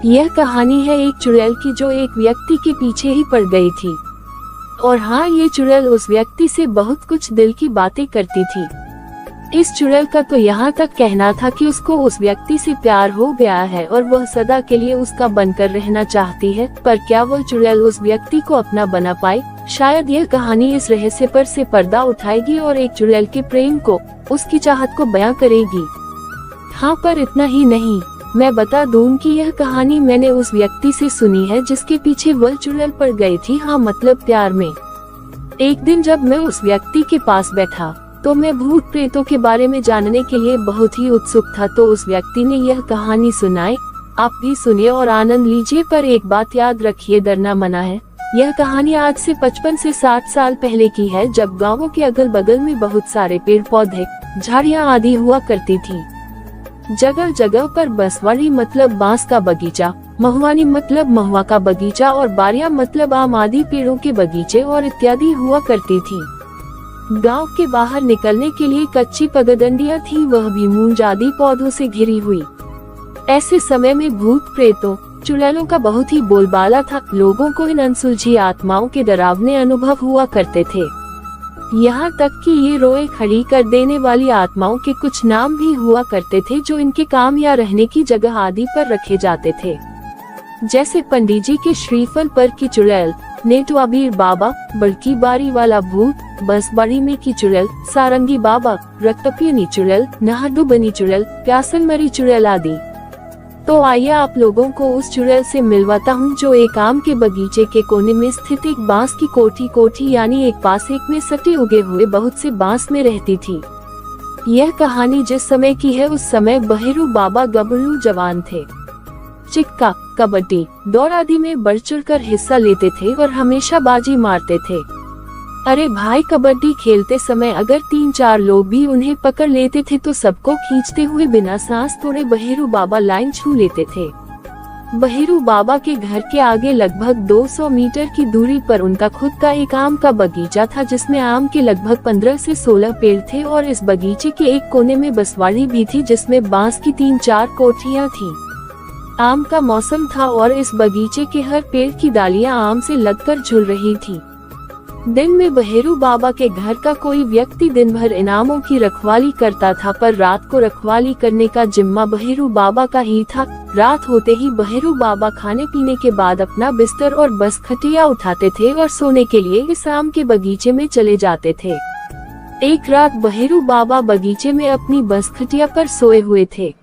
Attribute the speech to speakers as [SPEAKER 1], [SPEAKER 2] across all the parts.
[SPEAKER 1] यह कहानी है एक चुड़ैल की जो एक व्यक्ति के पीछे ही पड़ गई थी। और हाँ, ये चुड़ैल उस व्यक्ति से बहुत कुछ दिल की बातें करती थी। इस चुड़ैल का तो यहाँ तक कहना था कि उसको उस व्यक्ति से प्यार हो गया है और वह सदा के लिए उसका बनकर रहना चाहती है। पर क्या वह चुड़ैल उस व्यक्ति को अपना बना पाए? शायद यह कहानी इस रहस्य पर से पर्दा उठाएगी और एक चुड़ैल के प्रेम को, उसकी चाहत को बयां करेगी। हाँ, पर इतना ही नहीं, मैं बता दूं कि यह कहानी मैंने उस व्यक्ति से सुनी है जिसके पीछे वह चुड़ैल पड़ गई थी। हाँ, मतलब प्यार में। एक दिन जब मैं उस व्यक्ति के पास बैठा तो मैं भूत प्रेतों के बारे में जानने के लिए बहुत ही उत्सुक था। तो उस व्यक्ति ने यह कहानी सुनाई। आप भी सुनिए और आनंद लीजिए, पर एक बात याद रखिए, डरना मना है। यह कहानी आज से 55 से 60 साल पहले की है, जब गांवों के अगल बगल में बहुत सारे पेड़ पौधे, झाड़ियां आदि हुआ करती थी। जगह जगह पर बसवाड़ी मतलब बांस का बगीचा, महुआनी मतलब महुआ का बगीचा और बारियां मतलब आम आदि पेड़ों के बगीचे और इत्यादि हुआ करती थी। गांव के बाहर निकलने के लिए कच्ची पगडंडियां थी, वह भी मूंज आदि पौधों से घिरी हुई। ऐसे समय में भूत प्रेतों, चुड़ैलों का बहुत ही बोलबाला था। लोगों को इन अनसुलझी आत्माओं के डरावने अनुभव हुआ करते थे। यहाँ तक कि ये रोए खड़ी कर देने वाली आत्माओं के कुछ नाम भी हुआ करते थे जो इनके काम या रहने की जगह आदि पर रखे जाते थे। जैसे पंडित जी के श्रीफल पर की चुड़ैल, नेटुआबीर बाबा, बड़की बारी वाला भूत, बसबाड़ी में की चुड़ैल, सारंगी बाबा, रक्तपियनी चुड़ैल, नहाडुबनी चुड़ैल, प्यासन मरी चुड़ैल आदि। तो आइए आप लोगों को उस चुड़ैल से मिलवाता हूँ जो एक आम के बगीचे के कोने में स्थित एक बांस की कोठी यानी एक पास एक में सटे उगे हुए बहुत से बांस में रहती थी। यह कहानी जिस समय की है, उस समय बहेरू बाबा गबरू जवान थे। चिक्का, कबड्डी, दौड़ आदि में बढ़ चढ़ कर हिस्सा लेते थे और हमेशा बाजी मारते थे। अरे भाई, कबड्डी खेलते समय अगर 3-4 लोग भी उन्हें पकड़ लेते थे तो सबको खींचते हुए बिना सांस तोड़े बहेरू बाबा लाइन छू लेते थे। बहेरू बाबा के घर के आगे लगभग 200 मीटर की दूरी पर उनका खुद का एक आम का बगीचा था जिसमें आम के लगभग 15 से 16 पेड़ थे और इस बगीचे के एक कोने में बसवाड़ी भी थी जिसमें बांस की 3-4 कोठियां थी। आम का मौसम था और इस बगीचे के हर पेड़ की डालियां आम से लगकर झुल रही थी। दिन में बहेरू बाबा के घर का कोई व्यक्ति दिन भर इनामों की रखवाली करता था, पर रात को रखवाली करने का जिम्मा बहेरू बाबा का ही था। रात होते ही बहेरू बाबा खाने पीने के बाद अपना बिस्तर और बस खटिया उठाते थे और सोने के लिए इस आम के बगीचे में चले जाते थे। एक रात बहेरू बाबा बगीचे में अपनी बस खटिया पर सोए हुए थे।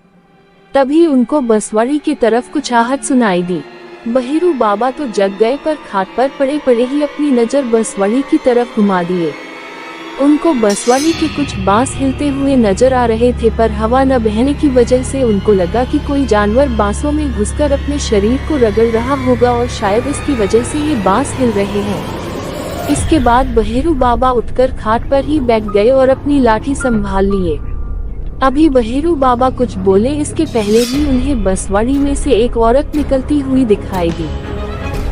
[SPEAKER 1] तभी उनको बसवाड़ी की तरफ कुछ आहट सुनाई दी। बहेरू बाबा तो जग गए, पर खाट पर पड़े पड़े ही अपनी नजर बसवाड़ी की तरफ घुमा दिए। उनको बसवाड़ी के कुछ बांस हिलते हुए नजर आ रहे थे, पर हवा न बहने की वजह से उनको लगा कि कोई जानवर बांसों में घुसकर अपने शरीर को रगड़ रहा होगा और शायद इसकी वजह से ये बांस हिल रहे हैं। इसके बाद बहेरू बाबा उठकर खाट पर ही बैठ गए और अपनी लाठी संभाल लिए। अभी बहेरू बाबा कुछ बोले इसके पहले ही उन्हें बसवाड़ी में से एक औरत निकलती हुई दिखाई दी।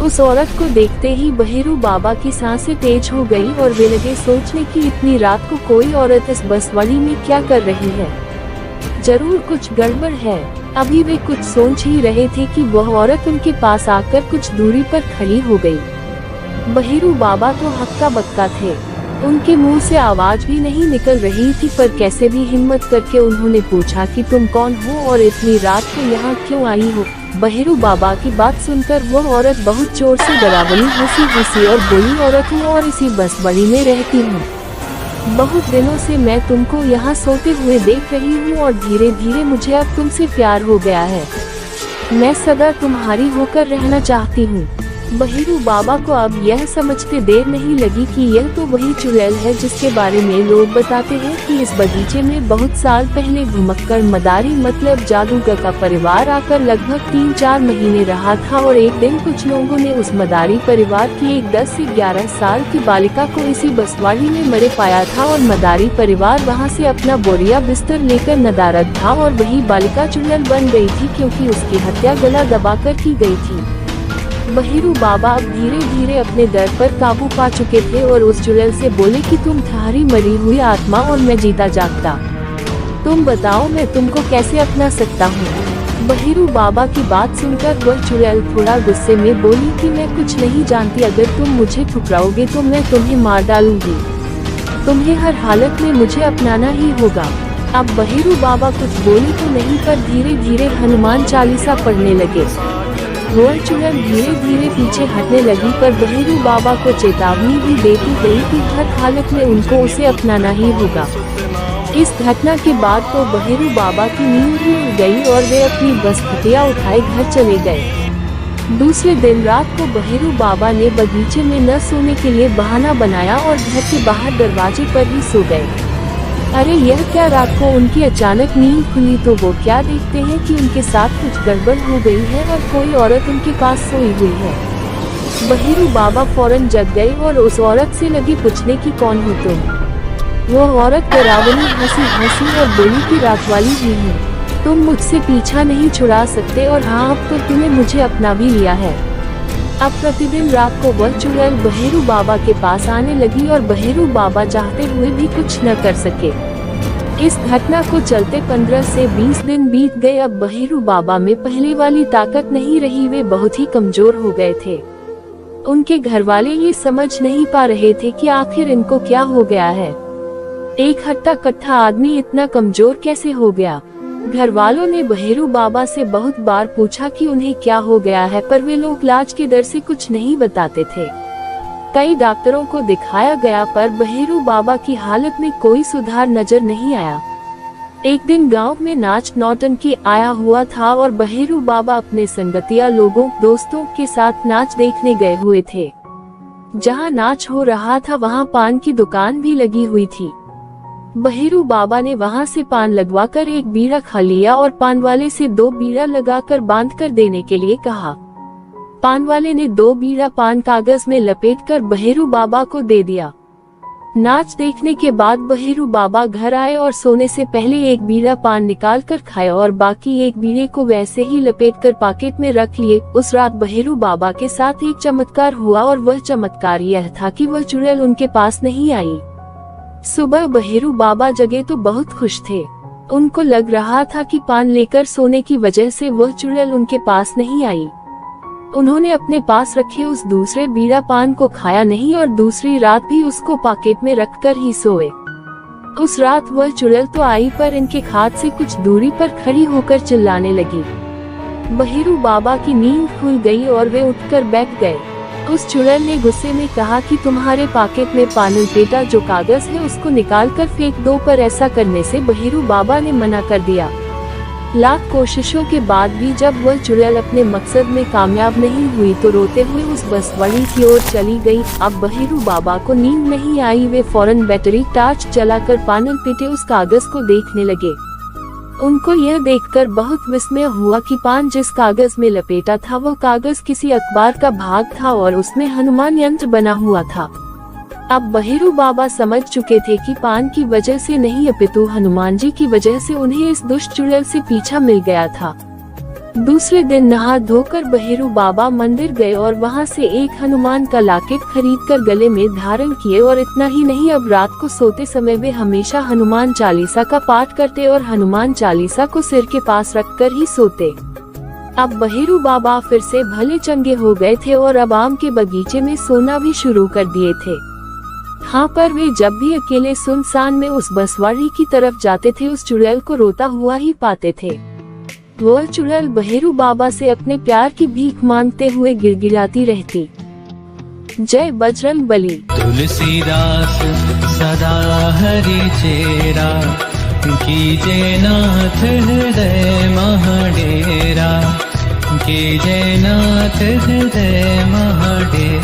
[SPEAKER 1] उस औरत को देखते ही बहेरू बाबा की सांसें तेज हो गई और वे लगे सोचने की इतनी रात को कोई औरत इस बसवाड़ी में क्या कर रही है, जरूर कुछ गड़बड़ है। अभी वे कुछ सोच ही रहे थे कि वह औरत उनके पास आकर कुछ दूरी पर खड़ी हो गई। बहेरू बाबा तो हक्का बक्का थे, उनके मुंह से आवाज भी नहीं निकल रही थी, पर कैसे भी हिम्मत करके उन्होंने पूछा कि तुम कौन हो और इतनी रात को यहाँ क्यों आई हो। बहेरू बाबा की बात सुनकर वह औरत बहुत जोर से डरावनी हंसी और बोली, औरत हूँ और इसी बसवाड़ी में रहती हूँ। बहुत दिनों से मैं तुमको यहाँ सोते हुए देख रही हूँ और धीरे धीरे मुझे अब तुमसे प्यार हो गया है। मैं सदा तुम्हारी होकर रहना चाहती हूँ। बहेरू बाबा को अब यह समझते देर नहीं लगी कि यह तो वही चुड़ैल है जिसके बारे में लोग बताते हैं कि इस बगीचे में बहुत साल पहले घुमक्कड़ मदारी मतलब जादूगर का परिवार आकर लगभग 3-4 महीने रहा था और एक दिन कुछ लोगों ने उस मदारी परिवार की एक 10 से 11 साल की बालिका को इसी बसवाड़ी में मरे पाया था और मदारी परिवार वहां से अपना बोरिया बिस्तर लेकर नदारद था और वही बालिका चुड़ैल बन गई थी क्योंकि उसकी हत्या गला दबाकर की गई थी। बहेरू बाबा अब धीरे धीरे अपने डर पर काबू पा चुके थे और उस चुड़ैल से बोले कि तुम तुम्हारी मरी हुई आत्मा और मैं जीता जागता, तुम बताओ मैं तुमको कैसे अपना सकता हूँ। बहेरू बाबा की बात सुनकर वह चुड़ैल थोड़ा गुस्से में बोली कि मैं कुछ नहीं जानती, अगर तुम मुझे ठुकराओगे तो मैं तुम्हें मार डालूंगी। तुम्हें हर हालत में मुझे अपनाना ही होगा। अब बहेरू बाबा कुछ बोली तो नहीं, पर धीरे धीरे हनुमान चालीसा पढ़ने लगे। वह चुड़ैल धीरे धीरे पीछे हटने लगी, पर बहेरू बाबा को चेतावनी भी देती गई कि हर हालत में उनको उसे अपनाना ही होगा। इस घटना के बाद तो बहेरू बाबा की नींद ही उड़ गई और वे अपनी बस्तियाँ उठाए घर चले गए। दूसरे दिन रात को बहेरू बाबा ने बगीचे में न सोने के लिए बहाना बनाया और घर के बाहर दरवाजे पर ही सो गए। अरे यह क्या, रात को उनकी अचानक नींद खुली तो वो क्या देखते हैं कि उनके साथ कुछ गड़बड़ हो गई है और कोई औरत उनके पास सोई हुई है। बहेरू बाबा फौरन जग गए और उस औरत से लगी पूछने की कौन हो तुम। वो औरत डरावनी हंसी और बोली कि रात वाली ही हूँ, तुम मुझसे पीछा नहीं छुड़ा सकते और हाँ अब तो तुमने मुझे अपना भी लिया है। अब प्रतिदिन रात को वह चुड़ैल बहेरू बाबा के पास आने लगी और बहेरू बाबा चाहते हुए भी कुछ न कर सके। इस घटना को चलते 15 से 20 दिन बीत गए। अब बहेरू बाबा में पहले वाली ताकत नहीं रही, वे बहुत ही कमजोर हो गए थे। उनके घरवाले ये समझ नहीं पा रहे थे कि आखिर इनको क्या हो गया है। एक हट्टा कट्टा आदमी इतना कमजोर कैसे हो गया। घर वालों ने बहेरू बाबा से बहुत बार पूछा कि उन्हें क्या हो गया है, पर वे लोग लाज के डर से कुछ नहीं बताते थे। कई डॉक्टरों को दिखाया गया, पर बहेरू बाबा की हालत में कोई सुधार नजर नहीं आया। एक दिन गांव में नाच नौटंकी आया हुआ था और बहेरू बाबा अपने संगतिया लोगों दोस्तों के साथ नाच देखने गए हुए थे। जहां नाच हो रहा था वहां पान की दुकान भी लगी हुई थी। बहेरू बाबा ने वहां से पान लगवाकर एक बीड़ा खा लिया और पान वाले से 2 बीड़ा लगाकर बांध कर देने के लिए कहा। पान वाले ने 2 बीड़ा पान कागज में लपेटकर बहेरू बाबा को दे दिया। नाच देखने के बाद बहेरू बाबा घर आए और सोने से पहले एक बीड़ा पान निकाल कर खाया और बाकी एक बीड़े को वैसे ही लपेटकर पॉकेट में रख लिए। उस रात बहेरू बाबा के साथ एक चमत्कार हुआ और वह चमत्कार यह था कि वह चुड़ैल उनके पास नहीं आई। सुबह बहेरू बाबा जगे तो बहुत खुश थे। उनको लग रहा था कि पान लेकर सोने की वजह से वह चुड़ैल उनके पास नहीं आई। उन्होंने अपने पास रखे उस दूसरे बीड़ा पान को खाया नहीं और दूसरी रात भी उसको पॉकेट में रखकर ही सोए। उस रात वह चुड़ैल तो आई, पर इनके खाट से कुछ दूरी पर खड़ी होकर चिल्लाने लगी। बहेरू बाबा की नींद खुल गई और वे उठकर बैठ गए। उस चुड़ैल ने गुस्से में कहा कि तुम्हारे पॉकेट में पान लपेटा जो कागज है उसको निकाल कर फेंक दो, पर ऐसा करने से बहेरू बाबा ने मना कर दिया। लाख कोशिशों के बाद भी जब वह चुड़ैल अपने मकसद में कामयाब नहीं हुई तो रोते हुए उस बसवाड़ी की ओर चली गई। अब बहेरू बाबा को नींद नहीं आई, वे फौरन बैटरी टार्च जलाकर पान लपेटे उस कागज को देखने लगे। उनको यह देखकर बहुत विस्मय हुआ कि पान जिस कागज में लपेटा था वो कागज किसी अखबार का भाग था और उसमें हनुमान यंत्र बना हुआ था। अब बहेरू बाबा समझ चुके थे कि पान की वजह से नहीं अपितु हनुमान जी की वजह से उन्हें इस दुष्ट चुड़ैल से पीछा मिल गया था। दूसरे दिन नहा धोकर बहेरू बाबा मंदिर गए और वहां से एक हनुमान का लॉकेट खरीदकर गले में धारण किए। और इतना ही नहीं, अब रात को सोते समय वे हमेशा हनुमान चालीसा का पाठ करते और हनुमान चालीसा को सिर के पास रखकर ही सोते। अब बहेरू बाबा फिर से भले चंगे हो गए थे और अब आम के बगीचे में सोना भी शुरू कर दिए थे। हाँ, पर वे जब भी अकेले सुनसान में उस बसवाड़ी की तरफ जाते थे उस चुड़ैल को रोता हुआ ही पाते थे। वह चुड़ैल बहेरू बाबा से अपने प्यार की भीख मांगते हुए गिड़गिड़ाती रहती। जय बजरंग बली।
[SPEAKER 2] तुलसीदास सदा हरि चेरा, कीजे नाथ हृदय महाडेरा, कीजे नाथ हृदय महाडेरा।